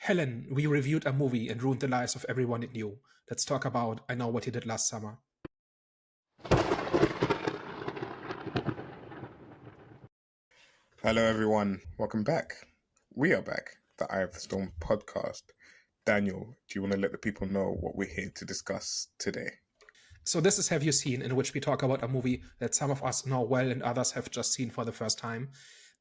Helen, we reviewed a movie and ruined the lives of everyone it knew. Let's talk about I Know What You Did Last Summer. Hello, everyone. Welcome back. We are back, the Eye of the Storm podcast. Daniel, do you want to let the people know what we're here to discuss today? So this is Have You Seen, in which we talk about a movie that some of us know well and others have just seen for the first time.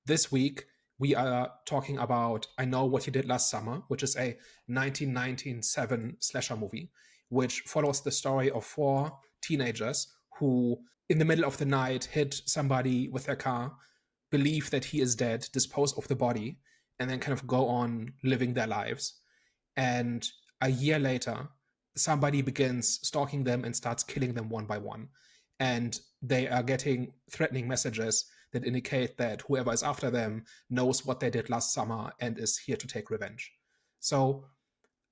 This week, we are talking about I Know What You Did Last Summer, which is a 1997 slasher movie, which follows the story of four teenagers who, in the middle of the night, hit somebody with their car, believe that he is dead, dispose of the body, and then kind of go on living their lives. And a year later, somebody begins stalking them and starts killing them one by one. And they are getting threatening messages that indicate that whoever is after them knows what they did last summer and is here to take revenge. So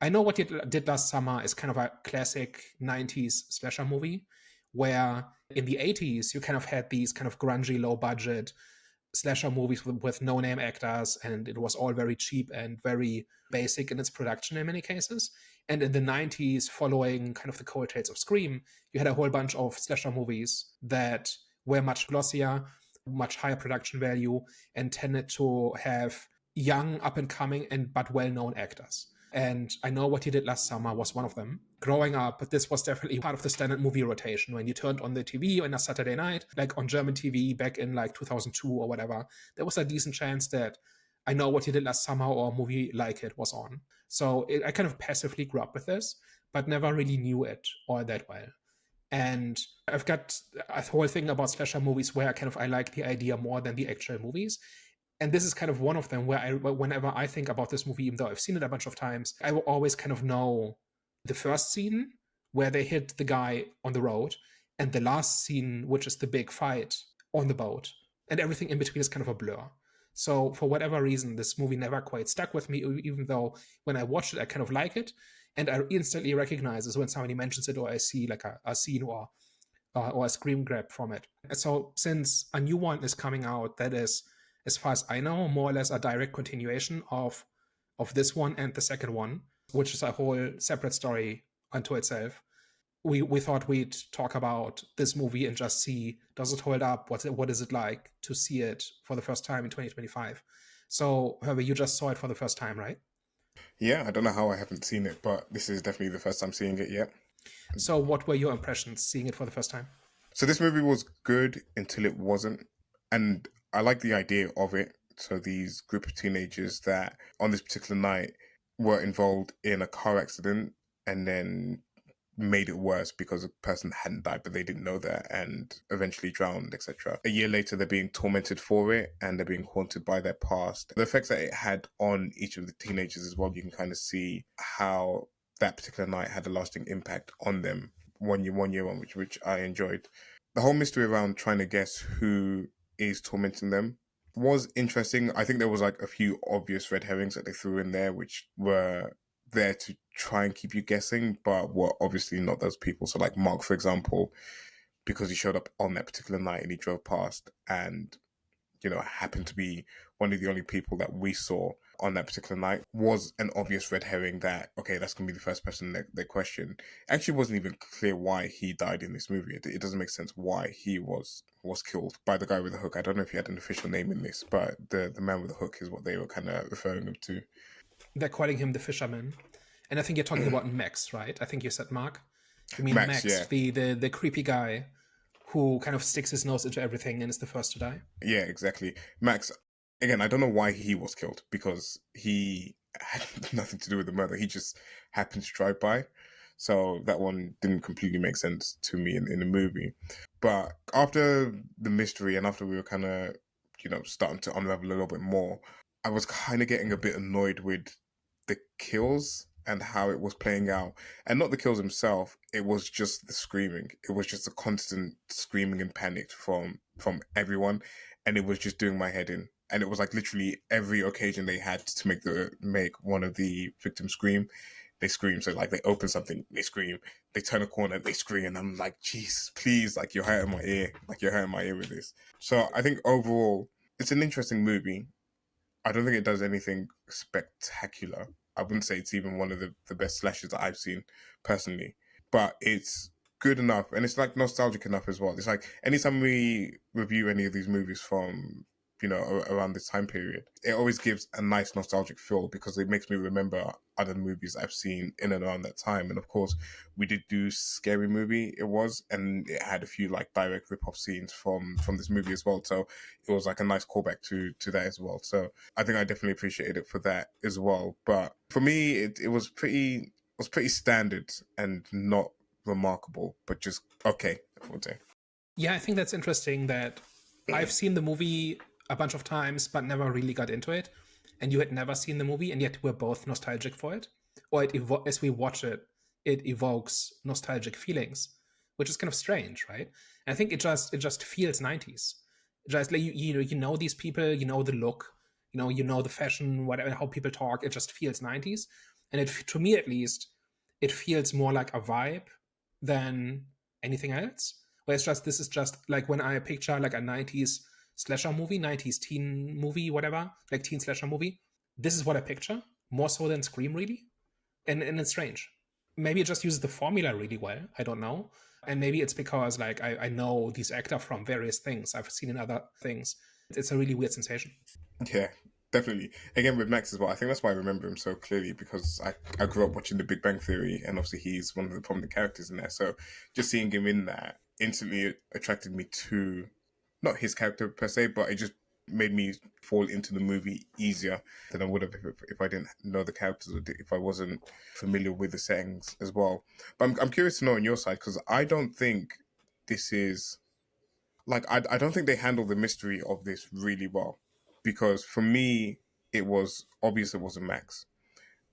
I Know What You Did Last Summer is kind of a classic 90s slasher movie where in the 80s you kind of had these kind of grungy, low budget slasher movies with no-name actors, and it was all very cheap and very basic in its production in many cases. And in the 90s, following kind of the coattails of Scream, you had a whole bunch of slasher movies that were much glossier, much higher production value, and tended to have young, up-and-coming, but well-known actors. And I Know What You Did Last Summer was one of them. Growing up, but this was definitely part of the standard movie rotation. When you turned on the TV on a Saturday night, like on German TV back in like 2002 or whatever, there was a decent chance that I Know What You Did Last Summer or a movie like it was on. So I kind of passively grew up with this, but never really knew it all that well. And I've got a whole thing about slasher movies where I like the idea more than the actual movies. And this is kind of one of them where whenever I think about this movie, even though I've seen it a bunch of times, I will always kind of know the first scene where they hit the guy on the road and the last scene, which is the big fight on the boat. And everything in between is kind of a blur. So for whatever reason, this movie never quite stuck with me, even though when I watched it, I kind of like it. And I instantly recognize it when somebody mentions it or I see like a scene or a screen grab from it. So since a new one is coming out that is, as far as I know, more or less a direct continuation of this one and the second one, which is a whole separate story unto itself. We thought we'd talk about this movie and just see, does it hold up? What is it like to see it for the first time in 2025? So, Herbie, you just saw it for the first time, right? Yeah, I don't know how I haven't seen it, but this is definitely the first time seeing it yet. So, what were your impressions seeing it for the first time? So this movie was good until it wasn't. And I like the idea of it. So these group of teenagers that on this particular night were involved in a car accident and then made it worse because a person hadn't died, but they didn't know that and eventually drowned, etc. A year later, they're being tormented for it and they're being haunted by their past. The effects that it had on each of the teenagers as well, you can kind of see how that particular night had a lasting impact on them. One year on, which I enjoyed. The whole mystery around trying to guess who is tormenting them was interesting. I think there was like a few obvious red herrings that they threw in there, which were there to try and keep you guessing, but were obviously not those people. So like Mark, for example, because he showed up on that particular night and he drove past and, you know, happened to be one of the only people that we saw on that particular night, was an obvious red herring that, okay, that's going to be the first person they question. Actually wasn't even clear why he died in this movie. It doesn't make sense why he was killed by the guy with the hook. I don't know if he had an official name in this, but the man with the hook is what they were kind of referring him to. They're calling him the fisherman. And I think you're talking about Max, right? I think you said Mark. You mean Max, Max, yeah. the creepy guy who kind of sticks his nose into everything and is the first to die? Yeah, exactly. Max, again, I don't know why he was killed because he had nothing to do with the murder. He just happened to drive by. So that one didn't completely make sense to me in the movie. But after the mystery and after we were kind of, you know, starting to unravel a little bit more, I was kind of getting a bit annoyed with the kills and how it was playing out. And not the kills himself, it was just the screaming. It was just a constant screaming and panic from everyone. And it was just doing my head in. And it was like literally every occasion they had to make one of the victims scream, they scream. So like they open something, they scream. They turn a corner, they scream. And I'm like, Jesus, please, like you're hurting my ear. Like you're hurting my ear with this. So I think overall, it's an interesting movie. I don't think it does anything spectacular. I wouldn't say it's even one of the best slashers that I've seen personally, but it's good enough, and it's like nostalgic enough as well. It's like anytime we review any of these movies from around this time period, it always gives a nice nostalgic feel because it makes me remember other movies I've seen in and around that time. And of course, we did do Scary Movie, and it had a few like direct rip-off scenes from this movie as well. So it was like a nice callback to that as well. So I think I definitely appreciated it for that as well. But for me, it was pretty standard and not remarkable, but just okay, I would say. Yeah, I think that's interesting that I've seen the movie a bunch of times, but never really got into it. And you had never seen the movie, and yet we're both nostalgic for it. Or as we watch it, it evokes nostalgic feelings, which is kind of strange, right? And I think it just feels 90s. Just like you know these people, you know the look, you know the fashion, whatever, how people talk. It just feels 90s, and to me at least, it feels more like a vibe than anything else. Where this is just like when I picture like a 90s slasher movie, 90s teen movie, whatever, like teen slasher movie. This is what I picture, more so than Scream, really. And it's strange. Maybe it just uses the formula really well. I don't know. And maybe it's because like I know these actors from various things I've seen in other things. It's a really weird sensation. Yeah, definitely. Again, with Max as well, I think that's why I remember him so clearly because I grew up watching The Big Bang Theory, and obviously he's one of the prominent characters in there. So just seeing him in that instantly attracted me to not his character per se, but it just made me fall into the movie easier than I would have if I didn't know the characters or if I wasn't familiar with the settings as well. But I'm curious to know on your side because I don't think this is like I don't think they handle the mystery of this really well because for me it was obvious it wasn't Max,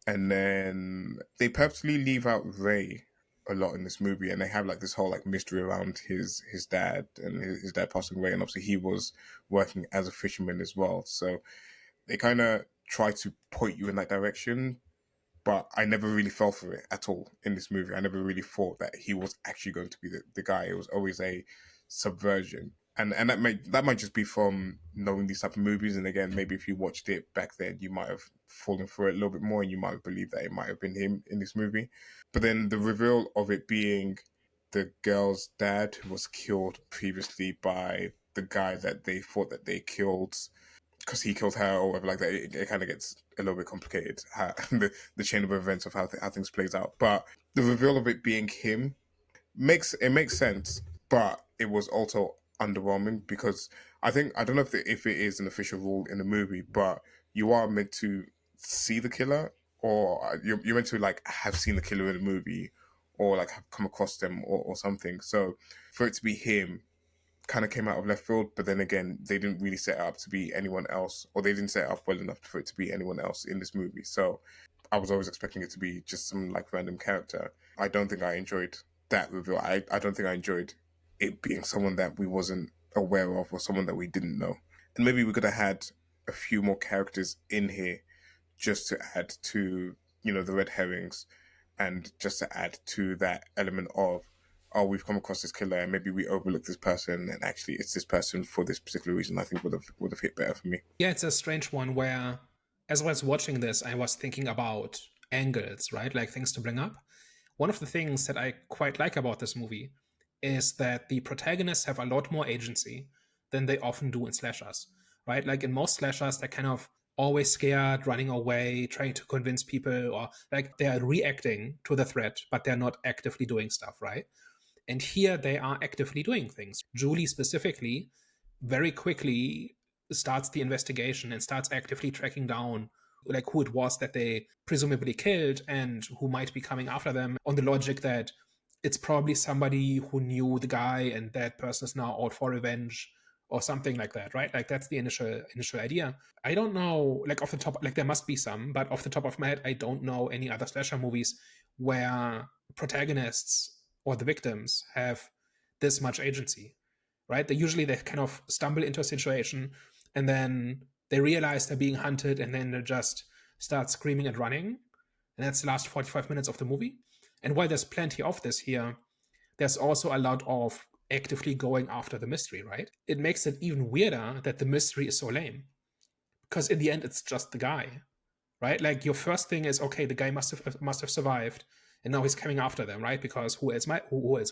and then they purposely leave out Ray a lot in this movie, and they have like this whole like mystery around his dad and his dad passing away, and obviously he was working as a fisherman as well, so they kind of try to point you in that direction. But I never really fell for it at all in this movie. I never really thought that he was actually going to be the guy. It was always a subversion. And that might just be from knowing these type of movies. And again, maybe if you watched it back then, you might have fallen for it a little bit more, and you might have believed that it might have been him in this movie. But then the reveal of it being the girl's dad who was killed previously by the guy that they thought that they killed because he killed her or whatever like that, it kind of gets a little bit complicated, the chain of events of how things plays out. But the reveal of it being him makes sense, but it was also underwhelming because I don't know if it is an official rule in the movie, but you are meant to see the killer, or you're meant to like have seen the killer in the movie, or like have come across them or something. So for it to be him kind of came out of left field, but then again, they didn't really set it up to be anyone else, or they didn't set it up well enough for it to be anyone else in this movie. So I was always expecting it to be just some like random character. I don't think I enjoyed that reveal. I don't think I enjoyed it being someone that we wasn't aware of or someone that we didn't know. And maybe we could have had a few more characters in here just to add to, the red herrings, and just to add to that element of, oh, we've come across this killer and maybe we overlooked this person and actually it's this person for this particular reason. I think would have hit better for me. Yeah, it's a strange one where, as I was watching this, I was thinking about angles, right? Like things to bring up. One of the things that I quite like about this movie is that the protagonists have a lot more agency than they often do in slashers, right? Like in most slashers, they're kind of always scared, running away, trying to convince people, or like they're reacting to the threat, but they're not actively doing stuff, right? And here they are actively doing things. Julie specifically very quickly starts the investigation and starts actively tracking down like who it was that they presumably killed and who might be coming after them, on the logic that it's probably somebody who knew the guy and that person is now out for revenge or something like that, right? Like that's the initial idea. I don't know, like off the top, like there must be some, but off the top of my head, I don't know any other slasher movies where protagonists or the victims have this much agency, right? They kind of stumble into a situation and then they realize they're being hunted and then they just start screaming and running. And that's the last 45 minutes of the movie. And while there's plenty of this here, there's also a lot of actively going after the mystery, right? It makes it even weirder that the mystery is so lame. Because in the end, it's just the guy. right? Like your first thing is, okay, the guy must have survived, and now he's coming after them, right? Because who else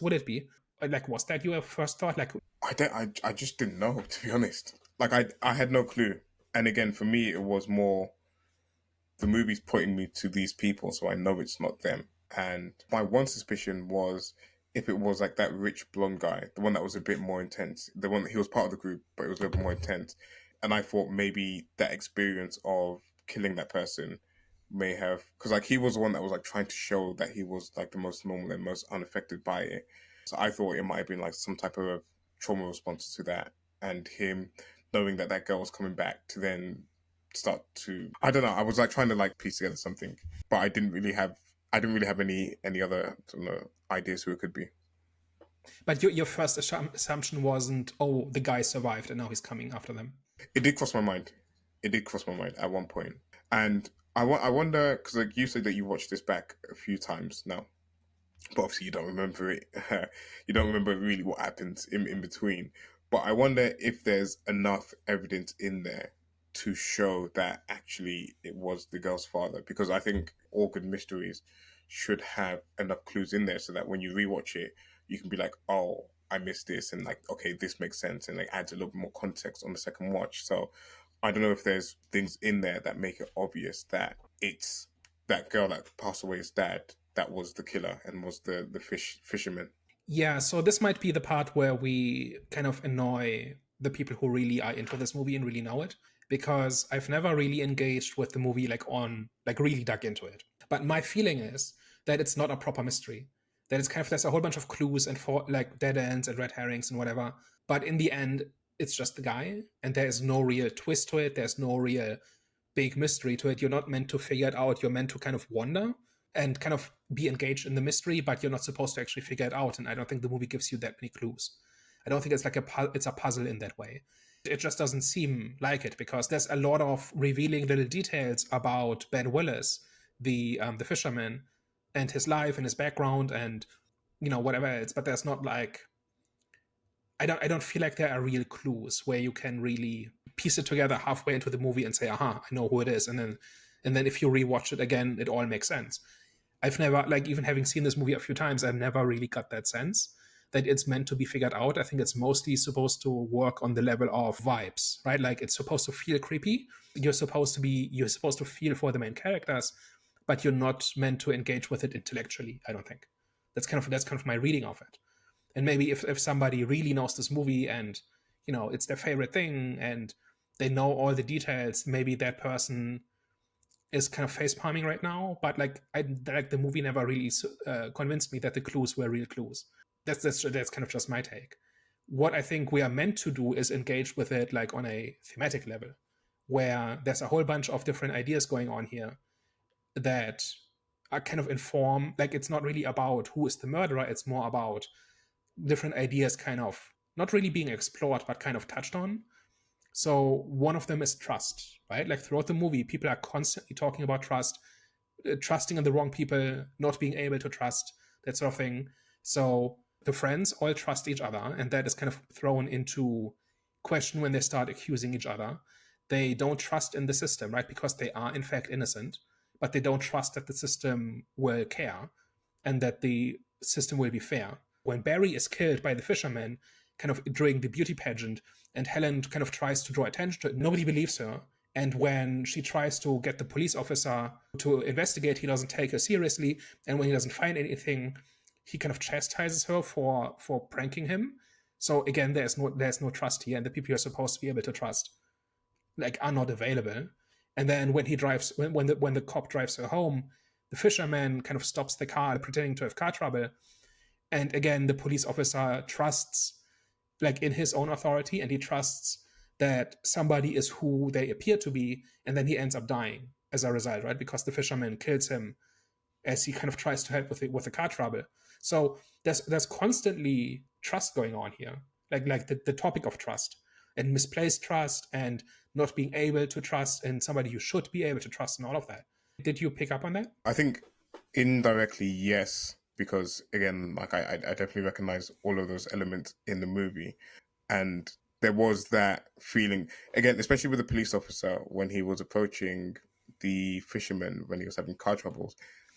would it be? Like, was that your first thought? Like, I just didn't know, to be honest. Like I had no clue. And again, for me, it was more the movie's pointing me to these people, so I know it's not them. And my one suspicion was if it was like that rich blonde guy, the one that was a bit more intense, the one he was part of the group, but it was a little more intense. And I thought maybe that experience of killing that person may have, because like he was the one that was like trying to show that he was like the most normal and most unaffected by it. So I thought it might have been like some type of trauma response to that, and him knowing that that girl was coming back to then start to, I don't know, I was like trying to like piece together something, but I didn't really have any other, I don't know, ideas who it could be. but your first assumption wasn't, oh, the guy survived and now he's coming after them. It did cross my mind. It did cross my mind at one point. And I wonder, because like you said that you watched this back a few times now, but obviously you don't remember it. You don't remember really what happened in between. But I wonder if there's enough evidence in there to show that actually it was the girl's father. Because I think all good mysteries should have enough clues in there so that when you rewatch it, you can be like, oh, I missed this, and like, okay, this makes sense, and like adds a little bit more context on the second watch. So I don't know if there's things in there that make it obvious that it's that girl that passed away's dad that was the killer and was the fisherman. Yeah, so this might be the part where we kind of annoy the people who really are into this movie and really know it, because I've never really engaged with the movie like really dug into it. But my feeling is that it's not a proper mystery. That it's kind of, there's a whole bunch of clues and for like dead ends and red herrings and whatever. But in the end, it's just the guy, and there is no real twist to it. There's no real big mystery to it. You're not meant to figure it out. You're meant to kind of wonder and kind of be engaged in the mystery, but you're not supposed to actually figure it out. And I don't think the movie gives you that many clues. I don't think it's like it's a puzzle in that way. It just doesn't seem like it, because there's a lot of revealing little details about Ben Willis, the fisherman, and his life and his background and whatever else. But there's not like, I don't feel like there are real clues where you can really piece it together halfway into the movie and say, aha, I know who it is, and then if you rewatch it again, it all makes sense. I've never, like, even having seen this movie a few times, I've never really got that sense that it's meant to be figured out. I think it's mostly supposed to work on the level of vibes, right? Like, it's supposed to feel creepy. You're supposed to feel for the main characters, but you're not meant to engage with it intellectually, I don't think. That's kind of my reading of it. And maybe if somebody really knows this movie and it's their favorite thing and they know all the details, maybe that person is kind of face palming right now. But like the movie never really convinced me that the clues were real clues. That's kind of just my take. What I think we are meant to do is engage with it like on a thematic level, where there's a whole bunch of different ideas going on here that are kind of inform. Like, it's not really about who is the murderer. It's more about different ideas kind of not really being explored, but kind of touched on. So one of them is trust, right? Like, throughout the movie, people are constantly talking about trust, trusting in the wrong people, not being able to trust, that sort of thing. So the friends all trust each other, and that is kind of thrown into question when they start accusing each other. They don't trust in the system, right? Because they are in fact innocent, but they don't trust that the system will care and that the system will be fair. When Barry is killed by the fisherman, kind of during the beauty pageant, and Helen kind of tries to draw attention to it, nobody believes her. And when she tries to get the police officer to investigate, he doesn't take her seriously. And when he doesn't find anything, he kind of chastises her for pranking him. So again, there's no trust here, and the people you're supposed to be able to trust like are not available. And then when when the cop drives her home, the fisherman kind of stops the car, pretending to have car trouble. And again, the police officer trusts like in his own authority, and he trusts that somebody is who they appear to be, and then he ends up dying as a result, right? Because the fisherman kills him as he kind of tries to help with the car trouble. So there's constantly trust going on here, like the topic of trust and misplaced trust and not being able to trust and somebody you should be able to trust and all of that. Did you pick up on that? I think indirectly, yes, because again, like I definitely recognize all of those elements in the movie. And there was that feeling, again, especially with the police officer when he was approaching the fisherman when he was having car troubles,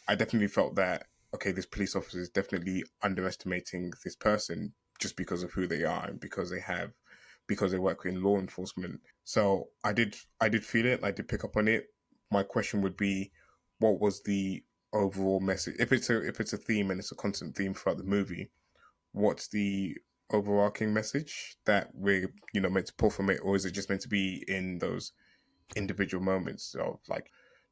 I definitely felt that, okay, this police officer is definitely underestimating this person just because of who they are and because they work in law enforcement. So I did feel it. I did pick up on it. My question would be, what was the overall message? If it's a theme and it's a constant theme throughout the movie, what's the overarching message that we're meant to pull from it, or is it just meant to be in those individual moments of like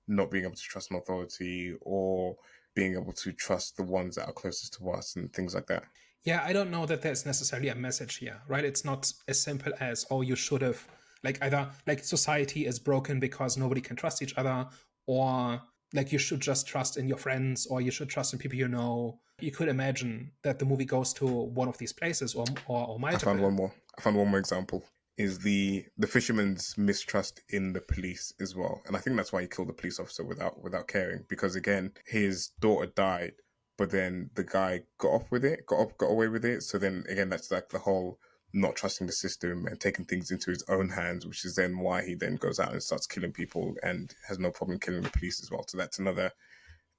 not being able to trust an authority or being able to trust the ones that are closest to us and things like that? Yeah, I don't know that there's necessarily a message here, right? It's not as simple as, oh, you should have, like, either like society is broken because nobody can trust each other, or like you should just trust in your friends, or you should trust in people you know. You could imagine that the movie goes to one of these places, or I found multiple. one more. I found one more example. Is the fisherman's mistrust in the police as well, and I think that's why he killed the police officer without caring. Because again, his daughter died, but then the guy got off with it, got away with it. So then again, that's like the whole not trusting the system and taking things into his own hands, which is then why he then goes out and starts killing people and has no problem killing the police as well. So that's another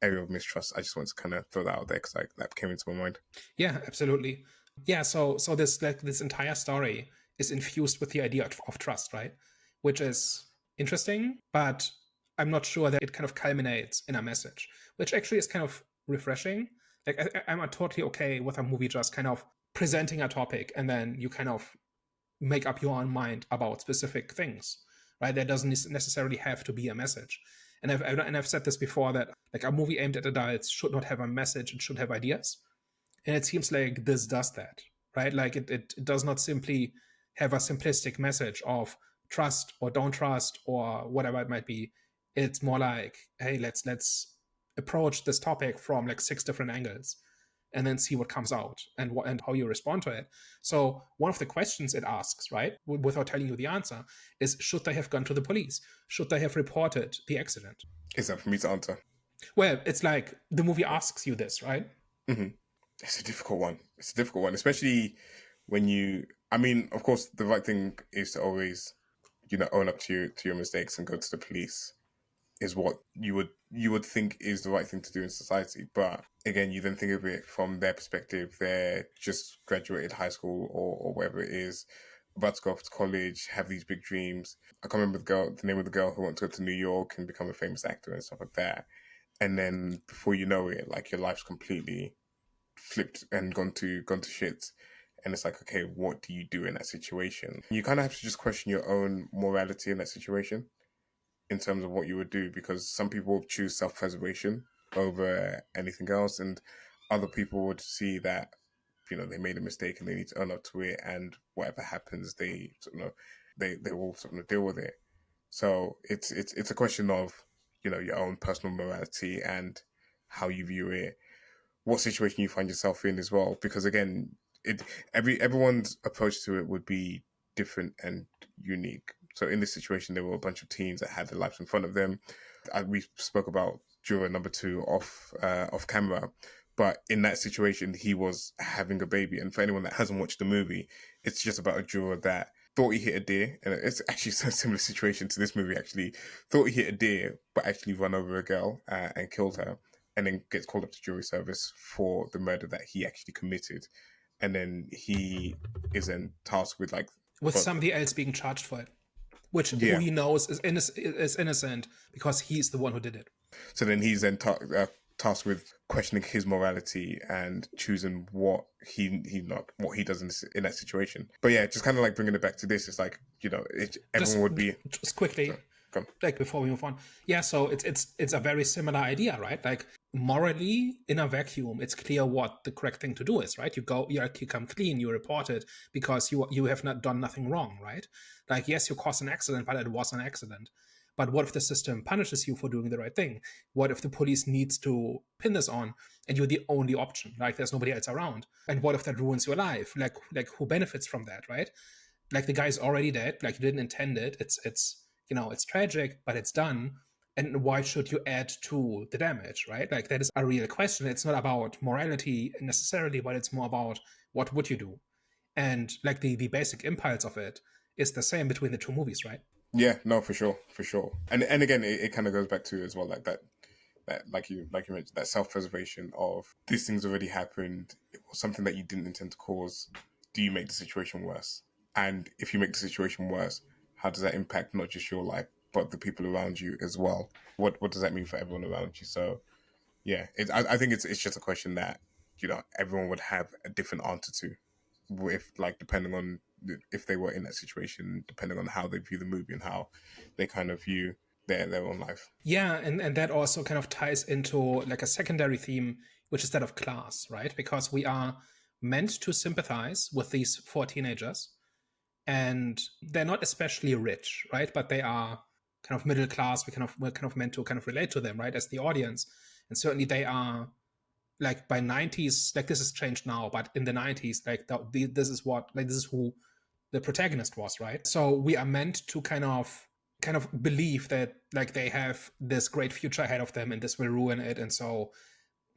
area of mistrust. I just want to kind of throw that out there because that came into my mind. Yeah, absolutely. Yeah, so this entire story is infused with the idea of trust, right? Which is interesting, but I'm not sure that it kind of culminates in a message, which actually is kind of refreshing. Like I'm totally okay with a movie just kind of presenting a topic and then you kind of make up your own mind about specific things, right? There doesn't necessarily have to be a message. And I've said this before, that like a movie aimed at adults should not have a message; it should have ideas. And it seems like this does that, right? Like it does not simply have a simplistic message of trust or don't trust or whatever it might be. It's more like, hey, let's approach this topic from like 6 different angles and then see what comes out and how you respond to it. So one of the questions it asks, right, without telling you the answer, is should they have gone to the police? Should they have reported the accident? Is that for me to answer? Well, it's like the movie asks you this, right? Mm-hmm. It's a difficult one. It's a difficult one, especially when you. I mean, of course, the right thing is to always, own up to your mistakes and go to the police. Is what you would think is the right thing to do in society. But again, you then think of it from their perspective. They're just graduated high school or whatever it is, about to go off to college, have these big dreams. I can't remember the name of the girl who went to go to New York and become a famous actor and stuff like that. And then before you know it, like your life's completely flipped and gone to shit. And it's like, okay, what do you do in that situation? You kind of have to just question your own morality in that situation in terms of what you would do, because some people choose self-preservation over anything else, and other people would see that they made a mistake and they need to own up to it, and whatever happens, they will sort of deal with it. So it's a question of your own personal morality and how you view it, what situation you find yourself in as well. Because again, everyone's approach to it would be different and unique. So in this situation, there were a bunch of teens that had their lives in front of them. We spoke about juror number 2 off camera, but in that situation, he was having a baby. And for anyone that hasn't watched the movie, it's just about a juror that thought he hit a deer, and it's actually a similar situation to this movie. Actually, thought he hit a deer, but actually run over a girl and killed her, and then gets called up to jury service for the murder that he actually committed. And then he is then tasked with like, With somebody else being charged for it, who yeah. he knows is innocent because he's the one who did it. So then he's then tasked with questioning his morality and choosing what he does in that situation. But yeah, just kind of like bringing it back to this, it's like everyone would be just quickly. Like before we move on, yeah. So it's a very similar idea, right? Like morally, in a vacuum, it's clear what the correct thing to do is, right? You come clean, you report it because you have not done nothing wrong, right? Like yes, you caused an accident, but it was an accident. But what if the system punishes you for doing the right thing? What if the police needs to pin this on and you're the only option? Like there's nobody else around. And what if that ruins your life? Like who benefits from that, right? Like the guy's already dead. Like you didn't intend it. It's tragic, but it's done. And why should you add to the damage, right? Like that is a real question. It's not about morality necessarily, but it's more about what would you do? And like the basic impulse of it is the same between the two movies, right? Yeah, no, for sure, for sure. And again, it kind of goes back to as well, like that like you mentioned, that self preservation of these things already happened. It was something that you didn't intend to cause. Do you make the situation worse? And if you make the situation worse, how does that impact not just your life but the people around you as well? What does that mean for everyone around you? So yeah, I think it's just a question that everyone would have a different answer to, if like depending on if they were in that situation, depending on how they view the movie and how they kind of view their own life. Yeah, and that also kind of ties into like a secondary theme, which is that of class, right? Because we are meant to sympathize with these four teenagers, and they're not especially rich, right? But they are kind of middle class. We're kind of meant to kind of relate to them, right, as the audience. And certainly they are, like, by 90s, like, this has changed now, but in the 90s, like, this is what, like, this is who the protagonist was, right? So we are meant to kind of believe that, like, they have this great future ahead of them and this will ruin it. And so,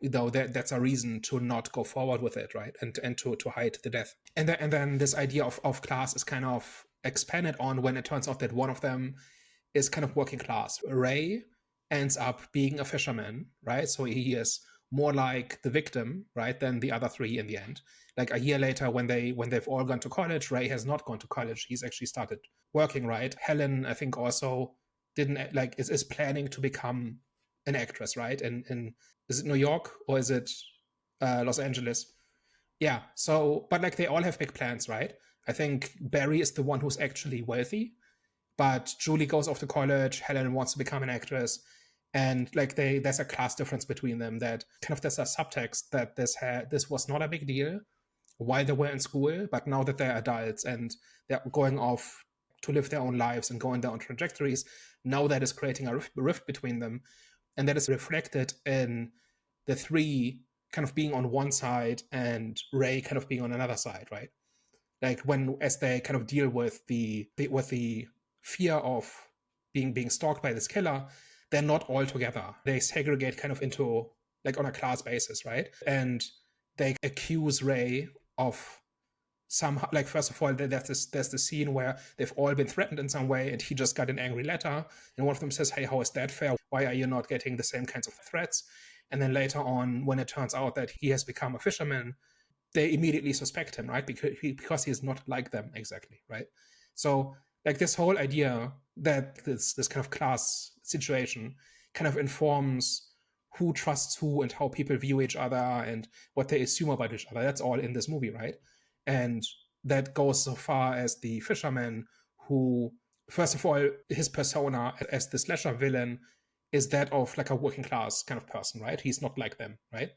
that's a reason to not go forward with it, right? And to hide the death. And then this idea of class is kind of expanded on when it turns out that one of them is kind of working class. Ray ends up being a fisherman, right? So he is more like the victim, right, than the other three in the end. Like a year later, when they've all gone to college, Ray has not gone to college. He's actually started working, right? Helen, I think, also didn't, like, is planning to become an actress, right? And is it New York or is it Los Angeles? Yeah. So, but like they all have big plans, right? I think Barry is the one who's actually wealthy, but Julie goes off to college. Helen wants to become an actress, and like there's a class difference between them. That kind of, there's a subtext that this was not a big deal while they were in school, but now that they're adults and they're going off to live their own lives and go on their own trajectories, now that is creating a rift between them, and that is reflected in the three kind of being on one side and Ray kind of being on another side, right? Like, when, as they kind of deal with the fear of being stalked by this killer, they're not all together. They segregate kind of into, like, on a class basis, right? And they accuse Ray of somehow, like, first of all, there's the scene where they've all been threatened in some way, and he just got an angry letter, and one of them says, "Hey, how is that fair? Why are you not getting the same kinds of threats?" And then later on, when it turns out that he has become a fisherman, they immediately suspect him, right? Because he is not like them exactly, right? So, like, this whole idea that this kind of class situation kind of informs who trusts who and how people view each other and what they assume about each other. That's all in this movie, right? And that goes so far as the fisherman, who, first of all, his persona as the slasher villain is that of, like, a working class kind of person, right? He's not like them, right?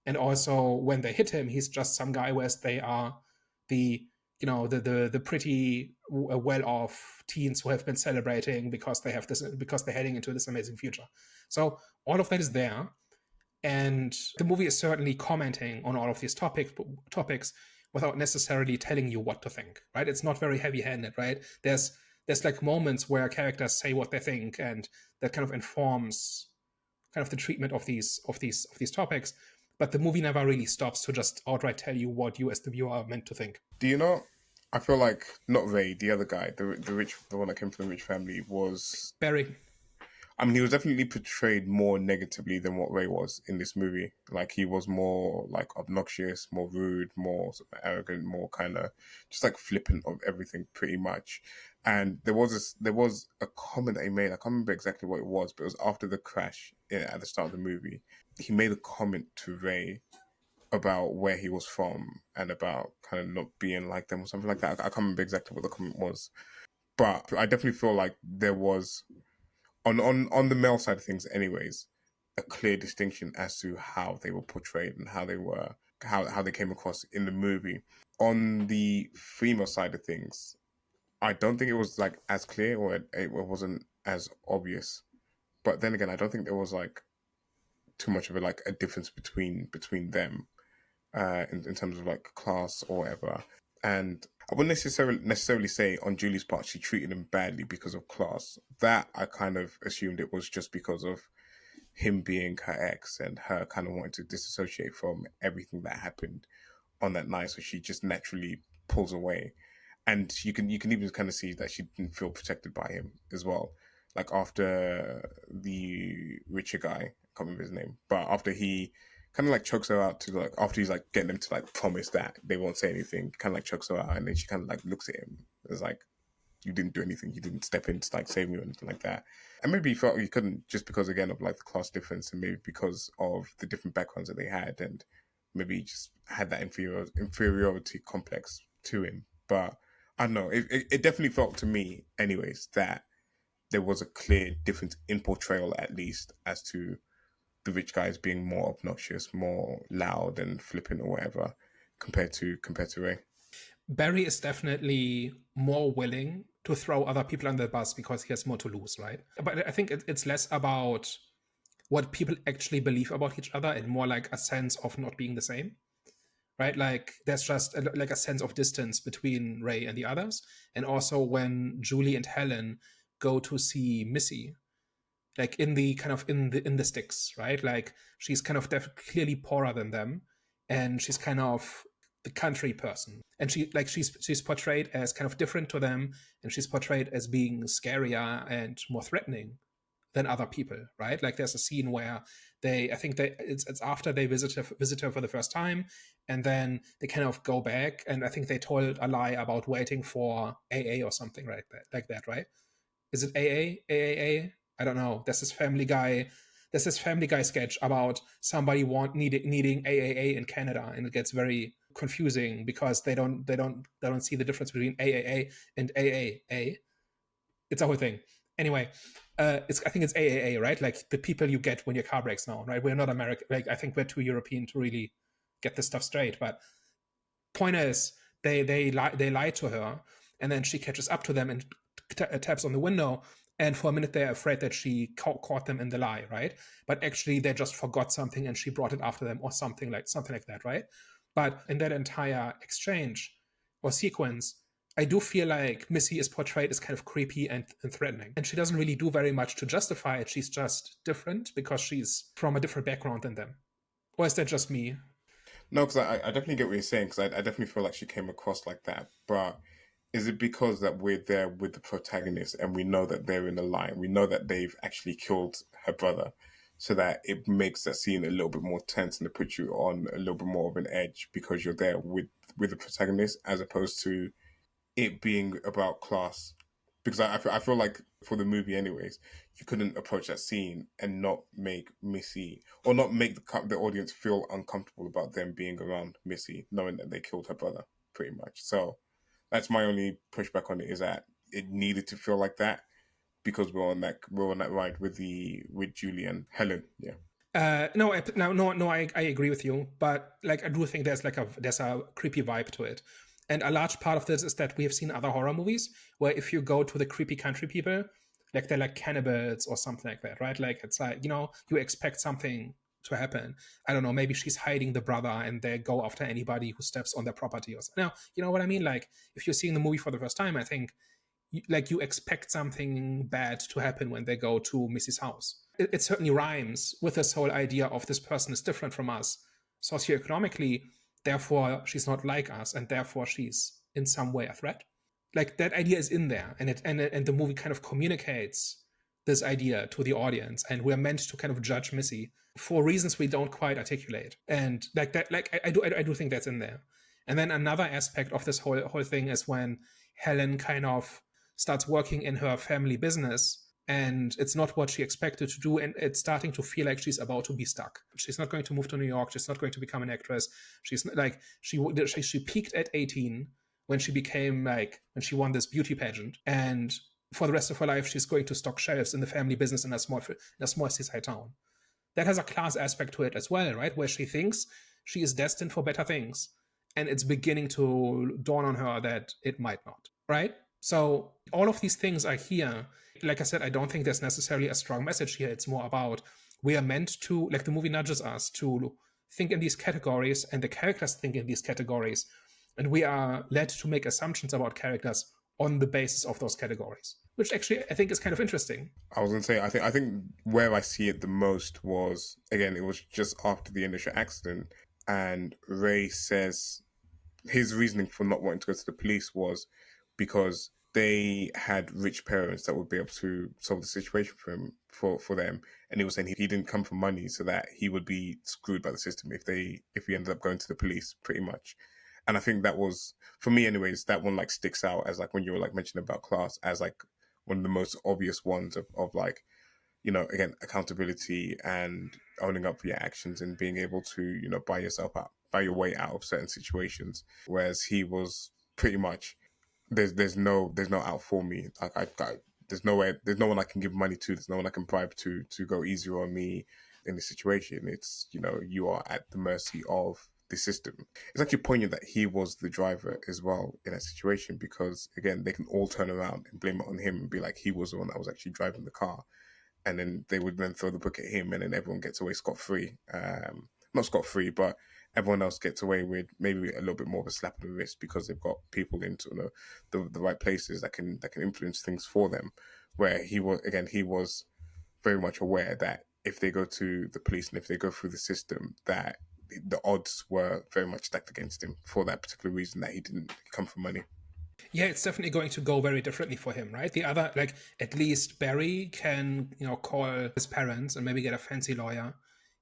And also, when they hit him, he's just some guy, whereas they are the the pretty well-off teens who have been celebrating because they're heading into this amazing future. So all of that is there, and the movie is certainly commenting on all of these topics without necessarily telling you what to think, right? It's not very heavy-handed, right? There's like moments where characters say what they think, and that kind of informs kind of the treatment of these topics. But the movie never really stops to just outright tell you what you as the viewer are meant to think. Do you know? I feel like not Ray, the other guy, the one that came from the rich family was. Barry. I mean, he was definitely portrayed more negatively than what Ray was in this movie. Like, he was more like obnoxious, more rude, more sort of arrogant, more kind of just like flippant of everything, pretty much. And there was a comment that he made. I can't remember exactly what it was, but it was after the crash at the start of the movie. He made a comment to Ray about where he was from and about kind of not being like them or something like that. I can't remember exactly what the comment was, but I definitely feel like there was on the male side of things, anyways, a clear distinction as to how they were portrayed and how they came across in the movie. On the female side of things, I don't think it was like as clear, or it wasn't as obvious. But then again, I don't think there was like too much of a difference between them in terms of like class or whatever. And I wouldn't necessarily say on Julie's part she treated him badly because of class. That I kind of assumed it was just because of him being her ex and her kind of wanting to disassociate from everything that happened on that night. So she just naturally pulls away. and you can even kind of see that she didn't feel protected by him as well. Like after the richer guy, I can't remember his name, but after he kind of like chokes her out to like after he's like getting them to like promise that they won't say anything, kind of like chokes her out, and then she kind of like looks at him. It's like, you didn't do anything. You didn't step in to like save me or anything like that. And maybe he felt he couldn't just because again of like the class difference, and maybe because of the different backgrounds that they had, and maybe he just had that inferiority complex to him. But I don't know. It definitely felt to me, anyways, that there was a clear difference in portrayal, at least, as to the rich guys being more obnoxious, more loud and flippant or whatever, compared to Ray. Barry is definitely more willing to throw other people under the bus because he has more to lose, right? But I think it's less about what people actually believe about each other and more like a sense of not being the same, right? Like there's just like a sense of distance between Ray and the others. And also when Julie and Helen go to see Missy, like in the kind of in the sticks, right? Like she's kind of clearly poorer than them, and she's kind of the country person, and she's portrayed as kind of different to them, and she's portrayed as being scarier and more threatening than other people, right? Like there's a scene where I think it's after they visit her for the first time, and then they kind of go back, and I think they told a lie about waiting for AA or something like that, right? Is it AA? AAA? I don't know. There's this Family Guy. There's this Family Guy sketch about somebody needing AAA in Canada, and it gets very confusing because they don't see the difference between AAA and AAA. It's a whole thing. Anyway, I think it's AAA, right? Like the people you get when your car breaks down, right? We're not American. Like I think we're too European to really get this stuff straight. But point is, they lie to her, and then she catches up to them and taps on the window. And for a minute, they're afraid that she caught them in the lie, right? But actually, they just forgot something, and she brought it after them, or something like that, right? But in that entire exchange or sequence, I do feel like Missy is portrayed as kind of creepy and threatening. And she doesn't really do very much to justify it. She's just different because she's from a different background than them. Or is that just me? No, because I definitely get what you're saying, because I definitely feel like she came across like that. But is it because that we're there with the protagonist and we know that they're in the line? We know that they've actually killed her brother, so that it makes that scene a little bit more tense and it puts you on a little bit more of an edge because you're there with the protagonist, as opposed to it being about class. Because I feel like for the movie, anyways, you couldn't approach that scene and not make Missy, or not make the audience feel uncomfortable about them being around Missy, knowing that they killed her brother, pretty much. So that's my only pushback on it, is that it needed to feel like that because we're on that ride with Julie and Helen. Yeah. I agree with you, but like I do think there's a creepy vibe to it, and a large part of this is that we have seen other horror movies where if you go to the creepy country people, like they're like cannibals or something like that, right? Like it's like you expect something to happen. I don't know, maybe she's hiding the brother and they go after anybody who steps on their property or something. Now, you know what I mean? Like if you're seeing the movie for the first time, I think you expect something bad to happen when they go to Missy's house. It certainly rhymes with this whole idea of this person is different from us socioeconomically, therefore she's not like us, and therefore she's in some way a threat. Like that idea is in there, and the movie kind of communicates this idea to the audience, and we're meant to kind of judge Missy for reasons we don't quite articulate. And like that, like I do think that's in there. And then another aspect of this whole thing is when Helen kind of starts working in her family business, and it's not what she expected to do, and it's starting to feel like she's about to be stuck. She's not going to move to New York. She's not going to become an actress. She's like she peaked at 18 when she won this beauty pageant, and for the rest of her life she's going to stock shelves in the family business in a small seaside town. That has a class aspect to it as well, right? Where she thinks she is destined for better things, and it's beginning to dawn on her that it might not, right? So all of these things are here. Like I said, I don't think there's necessarily a strong message here. It's more about we are meant to, like the movie nudges us to think in these categories, and the characters think in these categories. And we are led to make assumptions about characters on the basis of those categories, which actually I think is kind of interesting. I was gonna say, I think where I see it the most was, again, it was just after the initial accident, and Ray says his reasoning for not wanting to go to the police was, because they had rich parents that would be able to solve the situation for them. And he was saying he didn't come for money, so that he would be screwed by the system if he ended up going to the police, pretty much. And I think that was, for me anyways, that one like sticks out as like, when you were like mentioning about class, as like one of the most obvious ones of like, you know, again, accountability and owning up for your actions and being able to, you know, buy your way out of certain situations. Whereas he was pretty much, there's no out for me. Like there's no one I can give money to. There's no one I can bribe to go easier on me in this situation. It's, you know, you are at the mercy of the system. It's actually poignant that he was the driver as well in that situation, because again, they can all turn around and blame it on him and be like, he was the one that was actually driving the car, and then they would then throw the book at him, and then everyone gets away scot-free. Not scot-free, but everyone else gets away with maybe a little bit more of a slap on the wrist, because they've got people into, you know, the right places that can influence things for them. Where he was very much aware that if they go to the police and if they go through the system, that the odds were very much stacked against him for that particular reason, that he didn't come for money. Yeah, it's definitely going to go very differently for him, right? The other, like, at least Barry can, you know, call his parents and maybe get a fancy lawyer,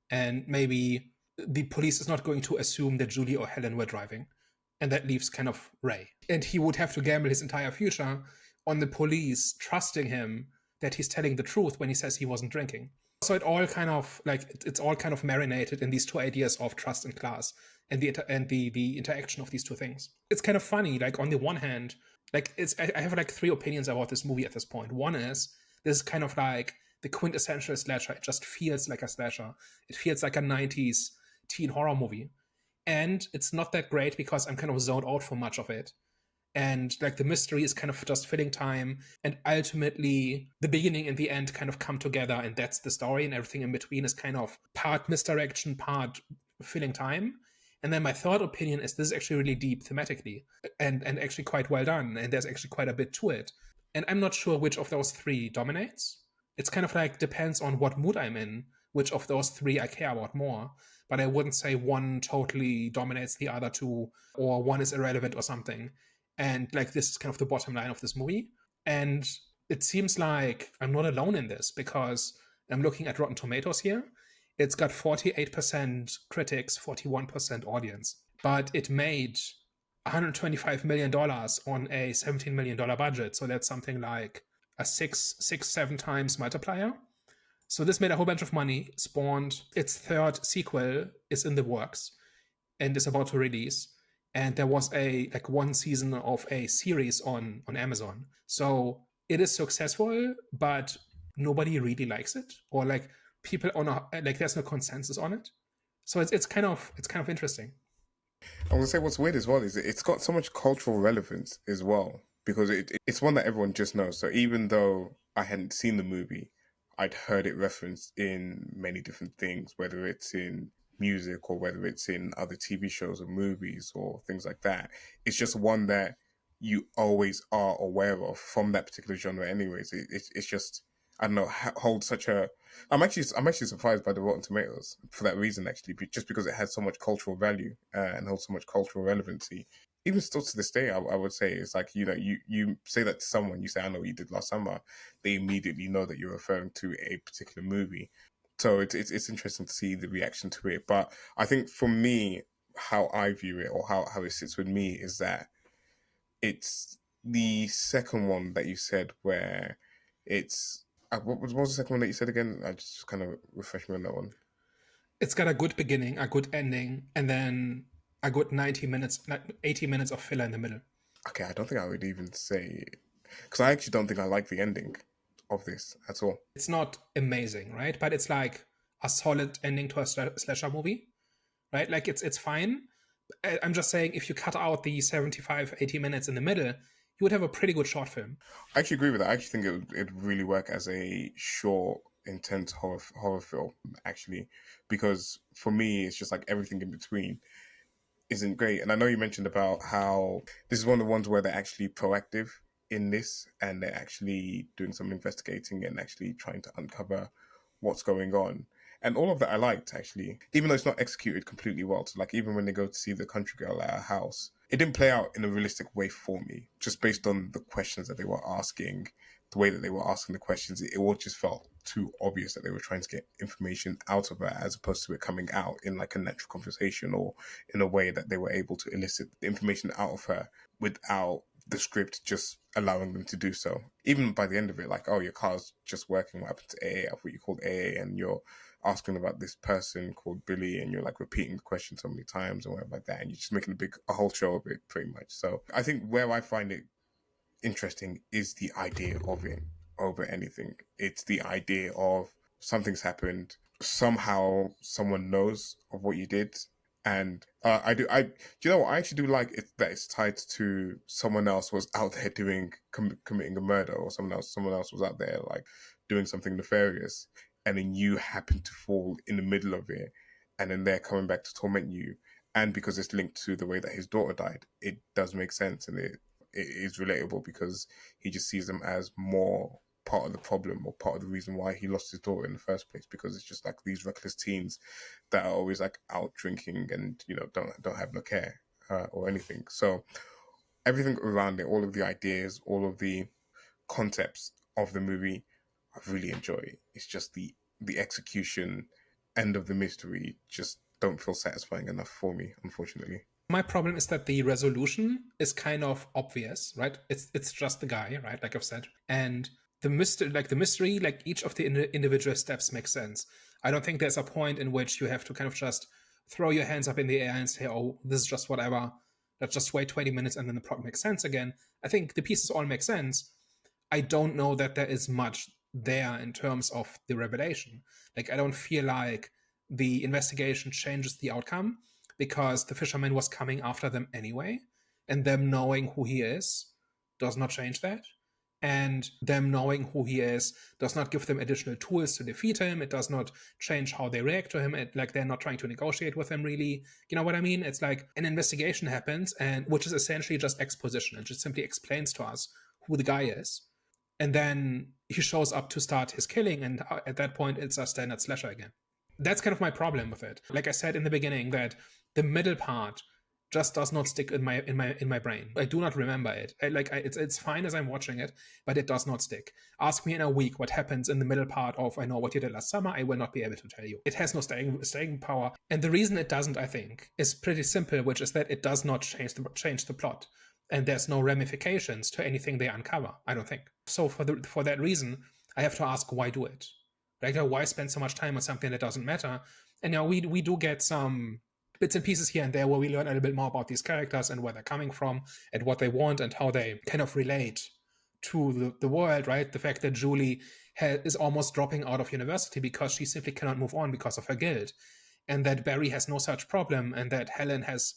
and maybe the police is not going to assume that Julie or Helen were driving, and that leaves kind of Ray. And he would have to gamble his entire future on the police trusting him that he's telling the truth when he says he wasn't drinking. So it all kind of like it's all kind of marinated in these two ideas of trust and class, and the interaction of these two things. It's kind of funny. Like on the one hand, like I have like three opinions about this movie at this point. One is this is kind of like the quintessential slasher. It just feels like a slasher. It feels like a '90s teen horror movie, and it's not that great because I'm kind of zoned out for much of it, and like the mystery is kind of just filling time, and ultimately the beginning and the end kind of come together, and that's the story, and everything in between is kind of part misdirection, part filling time. And then my third opinion is this is actually really deep thematically, and actually quite well done, and there's actually quite a bit to it, and I'm not sure which of those three dominates. It's kind of like depends on what mood I'm in, which of those three I care about more, but I wouldn't say one totally dominates the other two, or one is irrelevant or something. And like this is kind of the bottom line of this movie. And it seems like I'm not alone in this, because I'm looking at Rotten Tomatoes here. It's got 48% critics, 41% audience, but it made $125 million on a $17 million budget. So that's something like a 7 times multiplier. So this made a whole bunch of money, spawned its third sequel, is in the works and is about to release. And there was a like one season of a series on Amazon. So it is successful, but nobody really likes it, or like people on like there's no consensus on it. So it's kind of interesting. I was gonna say, what's weird as well is it's got so much cultural relevance as well, because it's one that everyone just knows. So even though I hadn't seen the movie, I'd heard it referenced in many different things, whether it's in music or whether it's in other TV shows or movies or things like that. It's just one that you always are aware of from that particular genre. Anyways, it's just, I don't know, holds such a. I'm actually surprised by the Rotten Tomatoes for that reason, actually, just because it has so much cultural value and holds so much cultural relevancy. Even still to this day, I would say it's like, you know, you say that to someone, you say, I know what you did last summer, they immediately know that you're referring to a particular movie. So it's interesting to see the reaction to it. But I think for me, how I view it, or how it sits with me, is that it's the second one that you said, where it's what was the second one that you said again? I just kind of refresh me on that one. It's got a good beginning, a good ending, and then a good 90 minutes, 80 minutes of filler in the middle. Okay, I don't think I would even say, because I actually don't think I like the ending of this at all. It's not amazing, right? But it's like a solid ending to a slasher movie, right? Like it's fine. I'm just saying, if you cut out the 75, 80 minutes in the middle, you would have a pretty good short film. I actually agree with that. I actually think it'd really work as a short, intense horror film, actually, because for me, it's just like everything in between isn't great. And I know you mentioned about how this is one of the ones where they're actually proactive in this, and they're actually doing some investigating and actually trying to uncover what's going on. And all of that I liked, actually, even though it's not executed completely well. So, like, even when they go to see the country girl at her house, it didn't play out in a realistic way for me, just based on the questions that they were asking, the way that they were asking the questions. It all just felt too obvious that they were trying to get information out of her, as opposed to it coming out in like a natural conversation or in a way that they were able to elicit the information out of her without the script just allowing them to do so. Even by the end of it, like, oh, your car's just working. What happened to AA? I thought you called AA, and you're asking about this person called Billy, and you're like repeating the question so many times and whatever like that, and you're just making a whole show of it, pretty much. So I think where I find it interesting is the idea of it over anything. It's the idea of something's happened, somehow someone knows of what you did. And do you know what? I actually do like it, that it's tied to someone else was out there committing a murder, or someone else was out there like doing something nefarious, and then you happen to fall in the middle of it, and then they're coming back to torment you. And because it's linked to the way that his daughter died, it does make sense, and it is relatable, because he just sees them as more part of the problem, or part of the reason why he lost his daughter in the first place, because it's just like these reckless teens that are always like out drinking and, you know, don't have no care or anything. So everything around it, all of the ideas, all of the concepts of the movie, I really enjoy. It's just the execution end of the mystery just don't feel satisfying enough for me, unfortunately. My problem is that the resolution is kind of obvious, right? It's just the guy, right? Like I've said, and the mystery, like each of the individual steps makes sense. I don't think there's a point in which you have to kind of just throw your hands up in the air and say, "Oh, this is just whatever. Let's just wait 20 minutes and then the plot makes sense again." I think the pieces all make sense. I don't know that there is much there in terms of the revelation. Like, I don't feel like the investigation changes the outcome, because the fisherman was coming after them anyway, and them knowing who he is does not change that. And them knowing who he is does not give them additional tools to defeat him. It does not change how they react to him. Like, they're not trying to negotiate with him, really. You know what I mean? It's like an investigation happens, and which is essentially just exposition. It just simply explains to us who the guy is. And then he shows up to start his killing, and at that point, it's a standard slasher again. That's kind of my problem with it. Like I said in the beginning, that the middle part just does not stick in my brain. I do not remember it. It's fine as I'm watching it, but it does not stick. Ask me in a week what happens in the middle part of I Know What You Did Last Summer, I will not be able to tell you. It has no staying power, and the reason it doesn't, I think, is pretty simple, which is that it does not change the plot, and there's no ramifications to anything they uncover, I don't think. So for that reason, I have to ask, why do it? Like, why spend so much time on something that doesn't matter? And now we do get some bits and pieces here and there where we learn a little bit more about these characters and where they're coming from and what they want and how they kind of relate to the world, right? The fact that Julie is almost dropping out of university because she simply cannot move on because of her guilt, and that Barry has no such problem, and that Helen has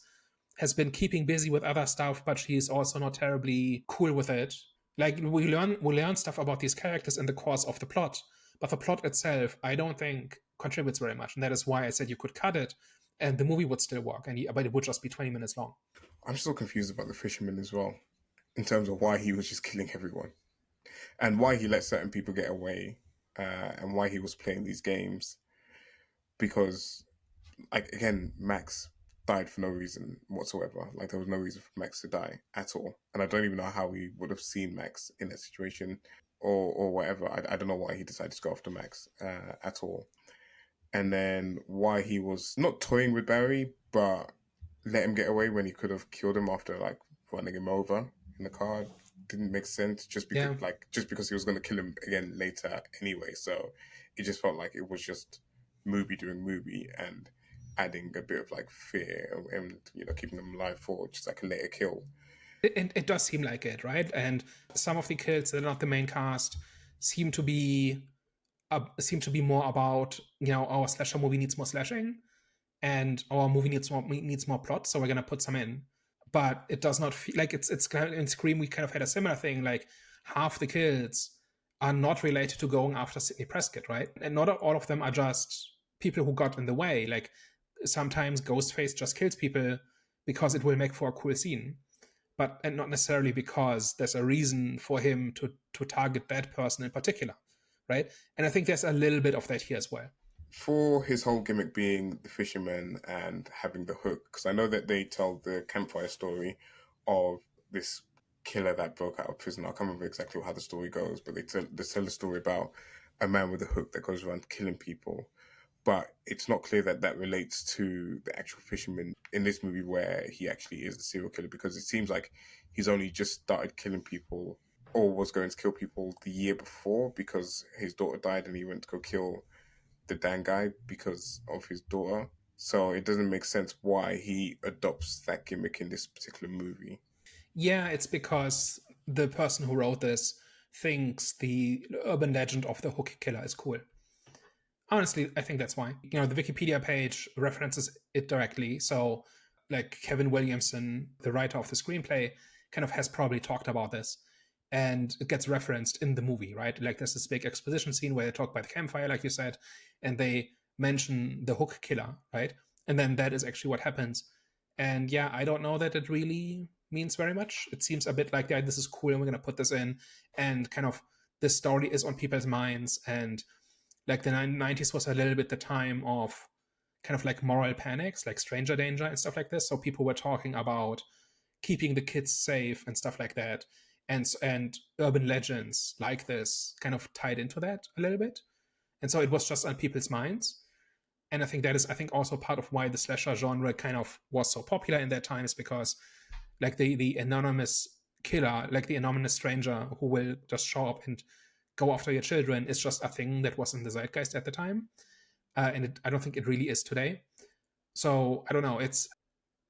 been keeping busy with other stuff, but she's also not terribly cool with it. Like, we learn stuff about these characters in the course of the plot, but the plot itself, I don't think, contributes very much, and that is why I said you could cut it, and the movie would still work, but it would just be 20 minutes long. I'm still confused about the fisherman as well, in terms of why he was just killing everyone, and why he let certain people get away, and why he was playing these games. Because, like, again, Max died for no reason whatsoever. Like, there was no reason for Max to die at all, and I don't even know how we would have seen Max in that situation, or whatever. I don't know why he decided to go after Max at all. And then why he was not toying with Barry, but let him get away when he could have killed him after like running him over in the car. Didn't make sense, just because he was going to kill him again later anyway. So it just felt like it was just movie doing movie and adding a bit of like fear and, you know, keeping them alive for just like a later kill. It does seem like it, right? And some of the kills that are not the main cast seem to be more about, you know, our slasher movie needs more slashing, and our movie needs more plot, so we're gonna put some in. But it does not feel like it's kind of in Scream. We kind of had a similar thing. Like, half the kills are not related to going after Sidney Prescott, right? And not all of them are just people who got in the way. Like, sometimes Ghostface just kills people because it will make for a cool scene, and not necessarily because there's a reason for him to target that person in particular, right? And I think there's a little bit of that here as well. For his whole gimmick being the fisherman and having the hook, because I know that they tell the campfire story of this killer that broke out of prison. I can't remember exactly how the story goes, but they tell the story about a man with a hook that goes around killing people. But it's not clear that that relates to the actual fisherman in this movie where he actually is the serial killer, because it seems like he's only just started killing people or was going to kill people the year before because his daughter died and he went to go kill the Dan guy because of his daughter. So it doesn't make sense why he adopts that gimmick in this particular movie. Yeah, it's because the person who wrote this thinks the urban legend of the hook killer is cool. Honestly, I think that's why. The Wikipedia page references it directly. So, like Kevin Williamson, the writer of the screenplay, kind of has probably talked about this. And it gets referenced in the movie, right? Like there's this big exposition scene where they talk by the campfire, like you said, and they mention the hook killer, right? And then that is actually what happens. And yeah, I don't know that it really means very much. It seems a bit like, yeah, this is cool and we're going to put this in. And kind of this story is on people's minds. And like the 90s was a little bit the time of kind of like moral panics, like stranger danger and stuff like this. So people were talking about keeping the kids safe and stuff like that. And urban legends like this kind of tied into that a little bit. And so it was just on people's minds. And I think that is, I think, also part of why the slasher genre kind of was so popular in that time, is because like the anonymous killer, like the anonymous stranger who will just show up and go after your children, is just a thing that was in the zeitgeist at the time. I don't think it really is today. So I don't know. It's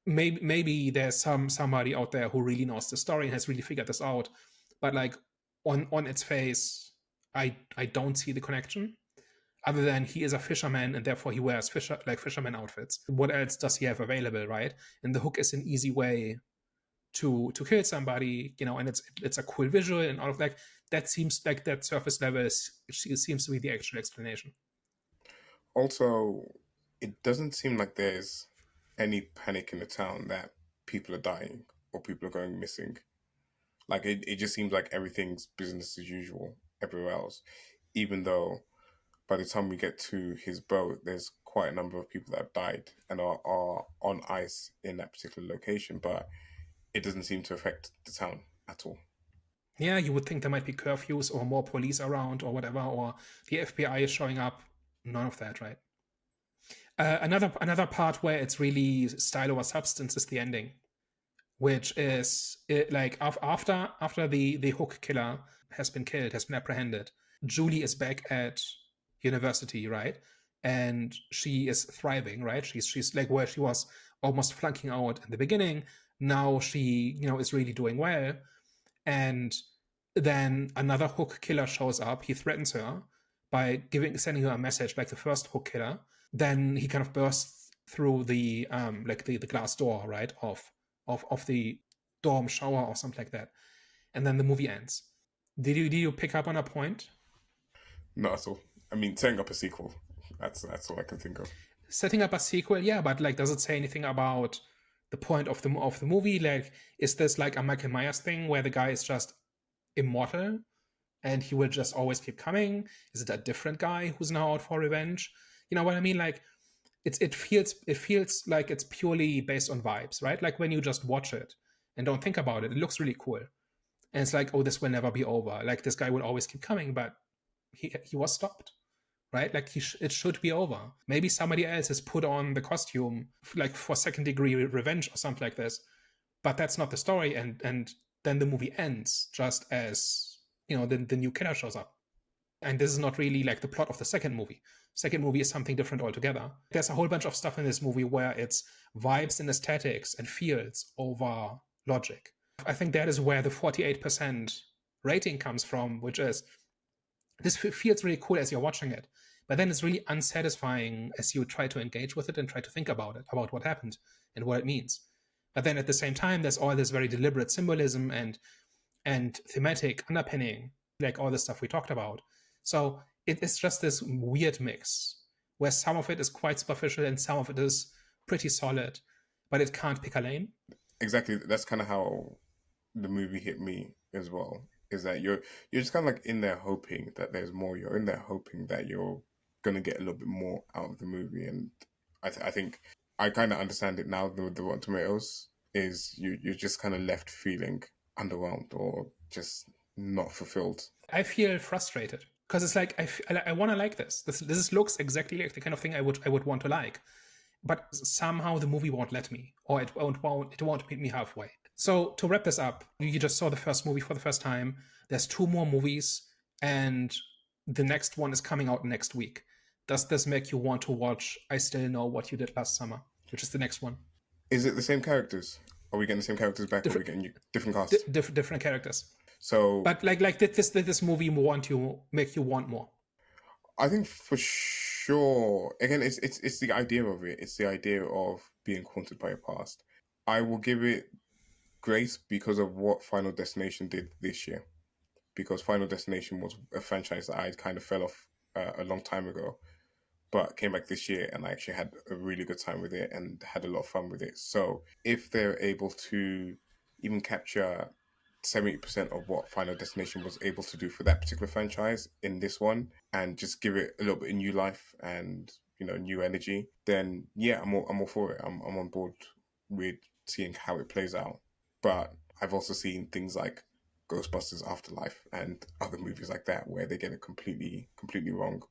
maybe there's somebody out there who really knows the story and has really figured this out, but like on its face, I don't see the connection. Other than he is a fisherman and therefore he wears fisherman outfits. What else does he have available, right? And the hook is an easy way to kill somebody, and it's a cool visual and all of that. That seems like that surface level seems to be the actual explanation. Also, it doesn't seem like there's any panic in the town that people are dying or people are going missing. Like it just seems like everything's business as usual everywhere else. Even though by the time we get to his boat, there's quite a number of people that have died and are on ice in that particular location, but it doesn't seem to affect the town at all. Yeah, you would think there might be curfews or more police around or whatever, or the FBI is showing up. None of that, right? Another part where it's really style over substance is the ending, which is like after the hook killer has been apprehended. Julie is back at university, right? And she is thriving, right? She's like where she was almost flunking out in the beginning. Now she, is really doing well. And then another hook killer shows up. He threatens her by sending her a message like the first hook killer. Then he kind of bursts through the the glass door, right, of the dorm shower or something like that. And then the movie ends. Did you pick up on a point? Not at all. I mean, setting up a sequel. That's all I can think of. Setting up a sequel, yeah, but like, does it say anything about the point of the movie? Like, is this like a Michael Myers thing where the guy is just immortal and he will just always keep coming? Is it a different guy who's now out for revenge? You know what I mean? Like, it feels like it's purely based on vibes, right? Like when you just watch it and don't think about it, it looks really cool. And it's like, oh, this will never be over. Like this guy will always keep coming, but he was stopped, right? Like it should be over. Maybe somebody else has put on the costume like for second degree revenge or something like this, but that's not the story. And then the movie ends just as the new killer shows up. And this is not really like the plot of the second movie. Second movie is something different altogether. There's a whole bunch of stuff in this movie where it's vibes and aesthetics and feels over logic. I think that is where the 48% rating comes from, which is this feels really cool as you're watching it, but then it's really unsatisfying as you try to engage with it and try to think about it, about what happened and what it means. But then at the same time, there's all this very deliberate symbolism and thematic underpinning, like all the stuff we talked about. So it is just this weird mix where some of it is quite superficial and some of it is pretty solid, but it can't pick a lane. Exactly. That's kind of how the movie hit me as well. Is that you're just kind of like in there hoping that there's more. You're in there hoping that you're going to get a little bit more out of the movie. And I think I kind of understand it now. The Rotten Tomatoes is you're just kind of left feeling underwhelmed or just not fulfilled. I feel frustrated because it's like I want to like this. This looks exactly like the kind of thing I would want to like, but somehow the movie won't let me, or it won't meet me halfway. So to wrap this up, you just saw the first movie for the first time. There's 2 more movies, and the next one is coming out next week. Does this make you want to watch I Still Know What You Did Last Summer, which is the next one? Is it the same characters? Are we getting the same characters back, or are we getting different casts? Different characters. So, but like did this movie make you want more? I think for sure. Again, it's the idea of it. It's the idea of being haunted by your past. I will give it grace because of what Final Destination did this year. Because Final Destination was a franchise that I kind of fell off a long time ago, but came back this year and I actually had a really good time with it and had a lot of fun with it. So if they're able to even capture 70% of what Final Destination was able to do for that particular franchise in this one and just give it a little bit of new life and, you know, new energy, then yeah, I'm all for it. I'm on board with seeing how it plays out. But I've also seen things like Ghostbusters Afterlife and other movies like that where they get it completely wrong.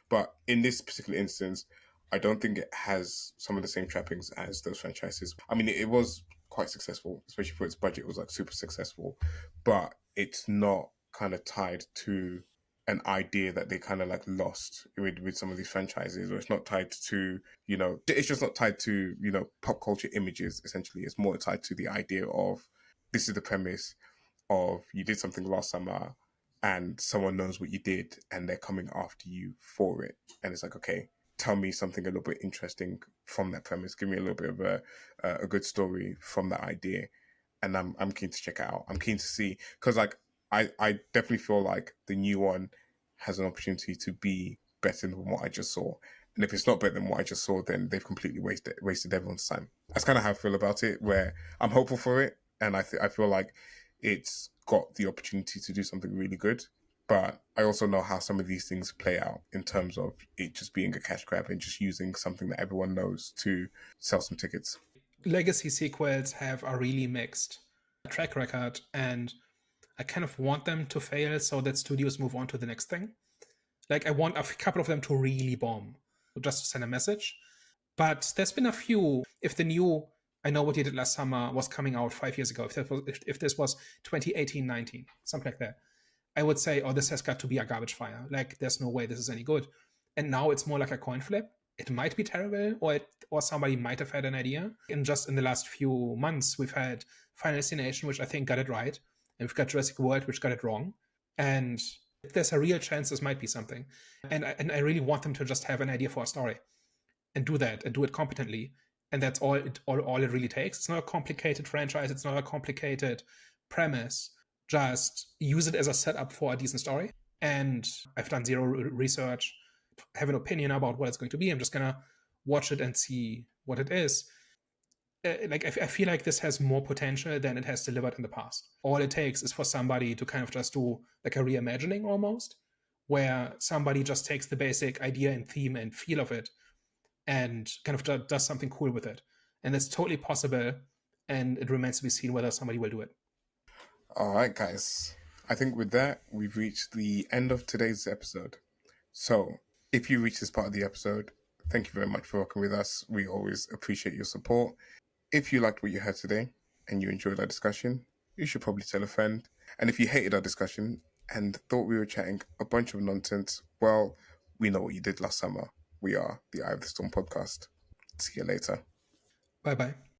But in this particular instance, I don't think it has some of the same trappings as those franchises. I mean, it was quite successful, especially for its budget. It was like super successful, but it's not kind of tied to an idea that they kind of like lost with some of these franchises, or it's not tied to, you know, it's just not tied to, you know, pop culture images. Essentially, it's more tied to the idea of this is the premise of you did something last summer and someone knows what you did and they're coming after you for it, and it's like, okay, tell me something a little bit interesting from that premise, give me a little bit of a good story from that idea, and I'm keen to check it out. I'm keen to see, because like I definitely feel like the new one has an opportunity to be better than what I just saw. And if it's not better than what I just saw, then they've completely wasted everyone's time. That's kind of how I feel about it, where I'm hopeful for it, and I feel like it's got the opportunity to do something really good. But I also know how some of these things play out in terms of it just being a cash grab and just using something that everyone knows to sell some tickets. Legacy sequels have a really mixed track record, and I kind of want them to fail so that studios move on to the next thing. Like, I want a couple of them to really bomb, just to send a message. But there's been a few. If the new I Know What You Did Last Summer was coming out 5 years ago, if this was 2018-19, something like that, I would say, oh, this has got to be a garbage fire. Like, there's no way this is any good. And now it's more like a coin flip. It might be terrible, or somebody might have had an idea. And just in the last few months, we've had Final Destination, which I think got it right, and we've got Jurassic World, which got it wrong. And there's a real chance this might be something. And I really want them to just have an idea for a story and do that and do it competently. And that's all it really takes. It's not a complicated franchise. It's not a complicated premise. Just use it as a setup for a decent story. And I've done zero research, have an opinion about what it's going to be. I'm just going to watch it and see what it is. I feel like this has more potential than it has delivered in the past. All it takes is for somebody to kind of just do like a reimagining almost, where somebody just takes the basic idea and theme and feel of it and kind of does something cool with it. And that's totally possible, and it remains to be seen whether somebody will do it. All right, guys. I think with that, we've reached the end of today's episode. So, if you reached this part of the episode, thank you very much for working with us. We always appreciate your support. If you liked what you heard today and you enjoyed our discussion, you should probably tell a friend. And if you hated our discussion and thought we were chatting a bunch of nonsense, well, we know what you did last summer. We are the Eye of the Storm podcast. See you later. Bye bye.